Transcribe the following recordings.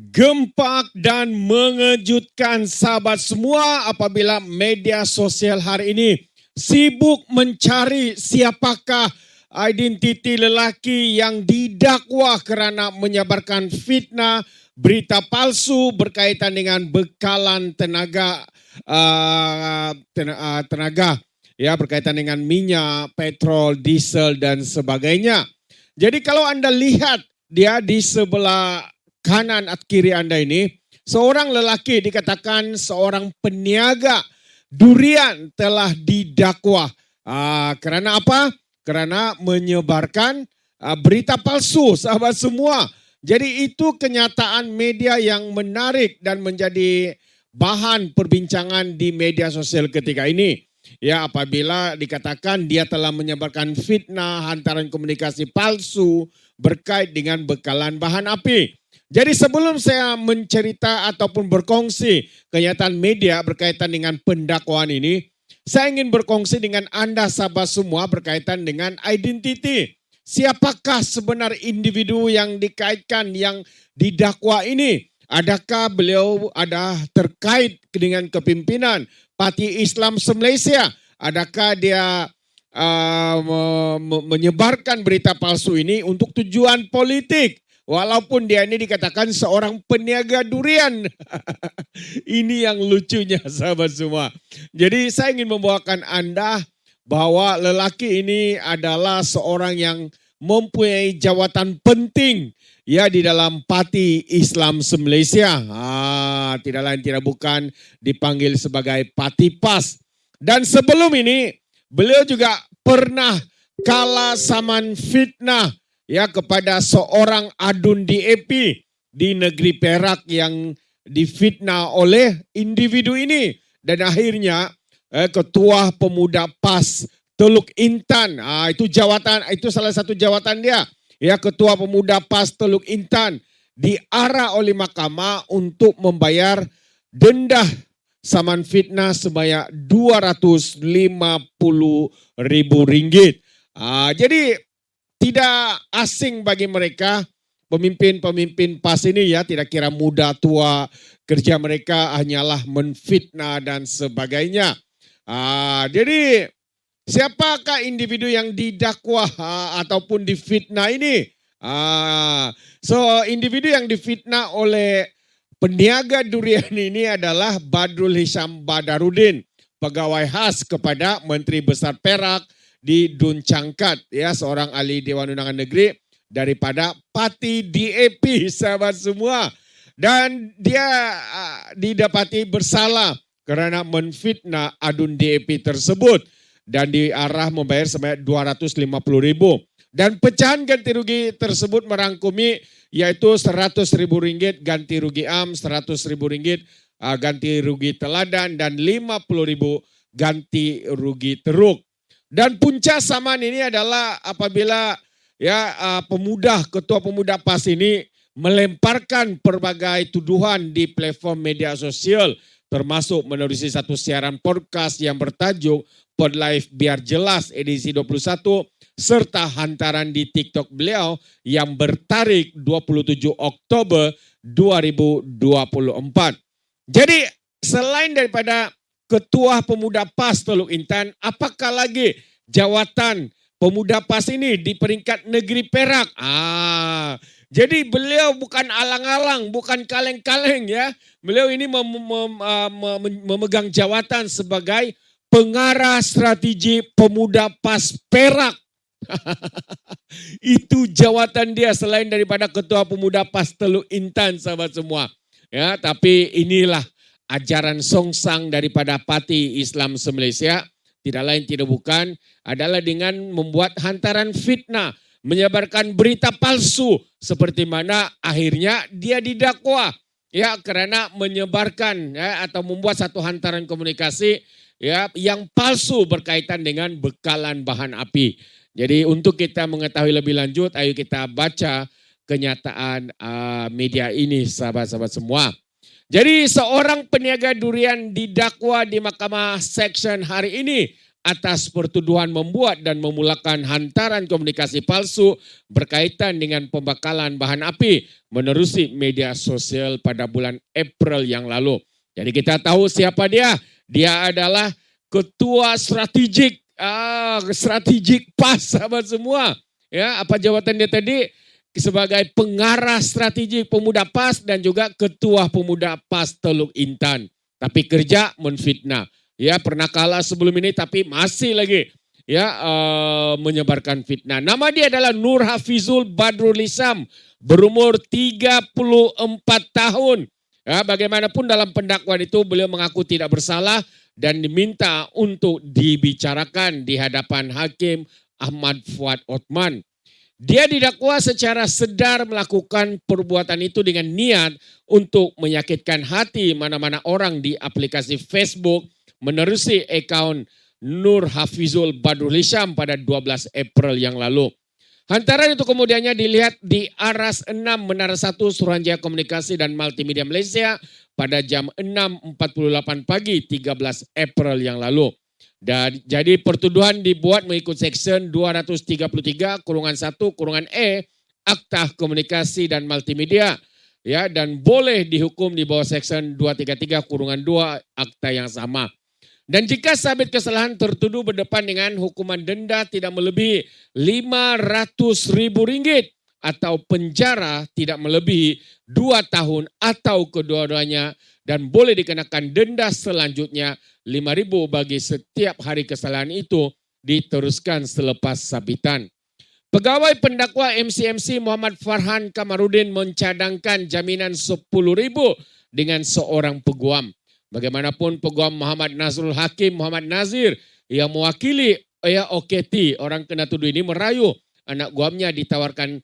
Gempak dan mengejutkan sahabat semua apabila media sosial hari ini sibuk mencari siapakah identiti lelaki yang didakwa kerana menyebarkan fitnah, berita palsu berkaitan dengan bekalan tenaga ya, berkaitan dengan minyak, petrol, diesel dan sebagainya. Jadi kalau Anda lihat dia di sebelah kanan atau kiri Anda ini, seorang lelaki dikatakan seorang peniaga durian telah didakwa. Kerana apa? Kerana menyebarkan berita palsu, sahabat semua. Jadi itu kenyataan media yang menarik dan menjadi bahan perbincangan di media sosial ketika ini. Ya, apabila dikatakan dia telah menyebarkan fitnah, hantaran komunikasi palsu berkait dengan bekalan bahan api. Jadi sebelum saya mencerita ataupun berkongsi kenyataan media berkaitan dengan pendakwaan ini, saya ingin berkongsi dengan Anda sahabat semua berkaitan dengan identiti. Siapakah sebenar individu yang dikaitkan, yang didakwa ini? Adakah beliau ada terkait dengan kepimpinan Parti Islam se-Malaysia? Adakah dia menyebarkan berita palsu ini untuk tujuan politik? Walaupun dia ini dikatakan seorang peniaga durian. Ini yang lucunya sahabat semua. Jadi saya ingin membawakan Anda bahwa lelaki ini adalah seorang yang mempunyai jawatan penting ya di dalam Parti Islam se-Malaysia. Tidak lain tidak bukan dipanggil sebagai Parti PAS. Dan sebelum ini beliau juga pernah kala saman fitnah ya kepada seorang adun DAP di negeri Perak yang difitnah oleh individu ini. Dan akhirnya Ketua Pemuda PAS Teluk Intan, itu jawatan, itu salah satu jawatan dia. Ya, Ketua Pemuda PAS Teluk Intan diarah oleh mahkamah untuk membayar denda saman fitnah sebanyak RM250,000. Jadi tidak asing bagi mereka pemimpin-pemimpin PAS ini ya, tidak kira muda tua, kerja mereka hanyalah menfitnah dan sebagainya. Jadi siapakah individu yang didakwa ataupun difitnah ini? So individu yang difitnah oleh peniaga durian ini adalah Badrul Hisham Badarudin, pegawai khas kepada Menteri Besar Perak di Dun Cangkat, ya, seorang ahli Dewan Undangan Negeri daripada Parti DAP, sahabat semua. Dan dia didapati bersalah kerana menfitnah adun DAP tersebut dan diarah membayar sebanyak RM250,000. Dan pecahan ganti rugi tersebut merangkumi yaitu RM100,000 ganti rugi am, RM100,000 ganti rugi teladan dan RM50,000 ganti rugi teruk. Dan puncak saman ini adalah apabila ya Ketua Pemuda PAS ini melemparkan berbagai tuduhan di platform media sosial, termasuk menerusi satu siaran podcast yang bertajuk Pod Live Biar Jelas edisi 21 serta hantaran di TikTok beliau yang bertarikh 27 Oktober 2024. Jadi selain daripada Ketua Pemuda PAS Teluk Intan, apakah lagi jawatan Pemuda PAS ini di peringkat negeri Perak? Jadi beliau bukan alang-alang, bukan kaleng-kaleng ya. Beliau ini memegang jawatan sebagai pengarah strategi Pemuda PAS Perak. Itu jawatan dia selain daripada Ketua Pemuda PAS Teluk Intan, sahabat semua. Ya, tapi inilah ajaran songsang daripada Parti Islam se-Malaysia, tidak lain tidak bukan adalah dengan membuat hantaran fitnah, menyebarkan berita palsu seperti mana akhirnya dia didakwa ya kerana menyebarkan ya atau membuat satu hantaran komunikasi ya yang palsu berkaitan dengan bekalan bahan api. Jadi untuk kita mengetahui lebih lanjut, ayo kita baca kenyataan media ini, sahabat-sahabat semua. Jadi seorang peniaga durian didakwa di Mahkamah Seksyen hari ini atas pertuduhan membuat dan memulakan hantaran komunikasi palsu berkaitan dengan pembakalan bahan api menerusi media sosial pada bulan April yang lalu. Jadi kita tahu siapa dia. Dia adalah ketua strategik PAS, sahabat semua. Ya, apa jabatan dia tadi? Sebagai pengarah strategi pemuda PAS dan juga ketua pemuda PAS Teluk Intan. Tapi kerja menfitnah. Ya, pernah kalah sebelum ini tapi masih lagi menyebarkan fitnah. Nama dia adalah Nur Hafizul Badrul Isam, berumur 34 tahun. Ya, bagaimanapun dalam pendakwaan itu beliau mengaku tidak bersalah dan diminta untuk dibicarakan di hadapan Hakim Ahmad Fuad Othman. Dia didakwa secara sedar melakukan perbuatan itu dengan niat untuk menyakitkan hati mana-mana orang di aplikasi Facebook menerusi akaun Nur Hafizul Badrul Isam pada 12 April yang lalu. Hantaran itu kemudiannya dilihat di Aras 6 Menara 1 Suruhanjaya Komunikasi dan Multimedia Malaysia pada jam 6.48 pagi 13 April yang lalu. Dan jadi pertuduhan dibuat mengikut Seksyen 233 kurungan 1 kurungan E Akta Komunikasi dan Multimedia ya, dan boleh dihukum di bawah Seksyen 233 kurungan 2 Akta yang sama. Dan jika sabit kesalahan, tertuduh berdepan dengan hukuman denda tidak melebihi RM500.000 atau penjara tidak melebihi 2 tahun atau kedua-duanya, dan boleh dikenakan denda selanjutnya RM5.000 bagi setiap hari kesalahan itu diteruskan selepas sabitan. Pegawai pendakwa MC Muhammad Farhan Kamarudin mencadangkan jaminan RM10.000 dengan seorang peguam. Bagaimanapun peguam Muhammad Nazrul Hakim Muhammad Nazir yang mewakili OKT, orang kena tuduh ini, merayu anak guamnya ditawarkan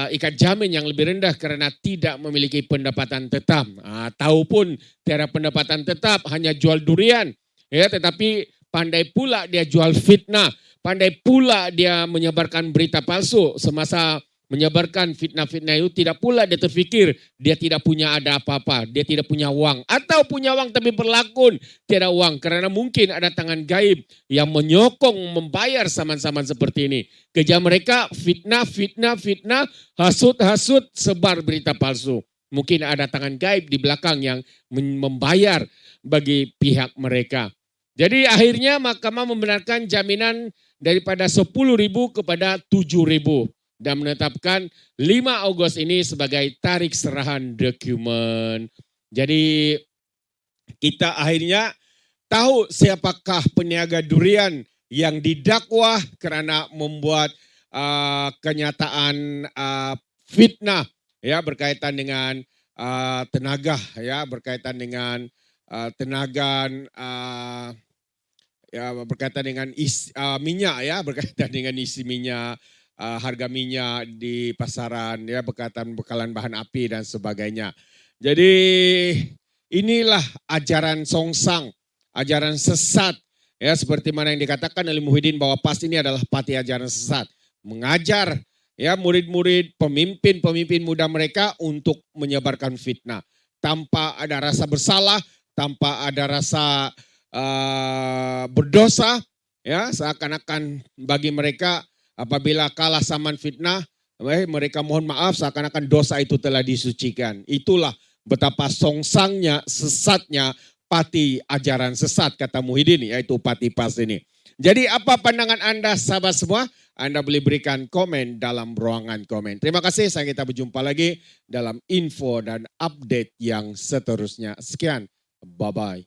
ikat jamin yang lebih rendah karena tidak memiliki pendapatan tetap. Tahu pun tiada pendapatan tetap, hanya jual durian. Ya, tetapi pandai pula dia jual fitnah, pandai pula dia menyebarkan berita palsu. Semasa menyebarkan fitnah-fitnah itu tidak pula dia terfikir dia tidak punya ada apa-apa, dia tidak punya uang, atau punya uang tapi berlakon tiada uang karena mungkin ada tangan gaib yang menyokong membayar saman-saman seperti ini. Kerja mereka fitnah, hasut, sebar berita palsu. Mungkin ada tangan gaib di belakang yang membayar bagi pihak mereka. Jadi akhirnya mahkamah membenarkan jaminan daripada RM10.000 kepada RM7.000. Dan menetapkan 5 Ogos ini sebagai tarik serahan dokumen. Jadi kita akhirnya tahu siapakah peniaga durian yang didakwa karena membuat kenyataan fitnah ya, berkaitan dengan tenaga ya, berkaitan dengan tenaga ya, berkaitan dengan minyak ya, berkaitan dengan isi minyak. Harga minyak di pasaran ya, bekalan bahan api dan sebagainya. Jadi inilah ajaran songsang, ajaran sesat ya, seperti mana yang dikatakan oleh Muhyiddin bahwa PAS ini adalah parti ajaran sesat, mengajar ya murid-murid, pemimpin muda mereka untuk menyebarkan fitnah tanpa ada rasa bersalah, tanpa ada rasa berdosa ya, seakan-akan bagi mereka apabila kalah saman fitnah, mereka mohon maaf seakan-akan dosa itu telah disucikan. Itulah betapa songsangnya, sesatnya parti ajaran sesat kata Muhyiddin, yaitu parti PAS ini. Jadi apa pandangan Anda sahabat semua? Anda boleh berikan komen dalam ruangan komen. Terima kasih, sampai kita berjumpa lagi dalam info dan update yang seterusnya. Sekian, bye-bye.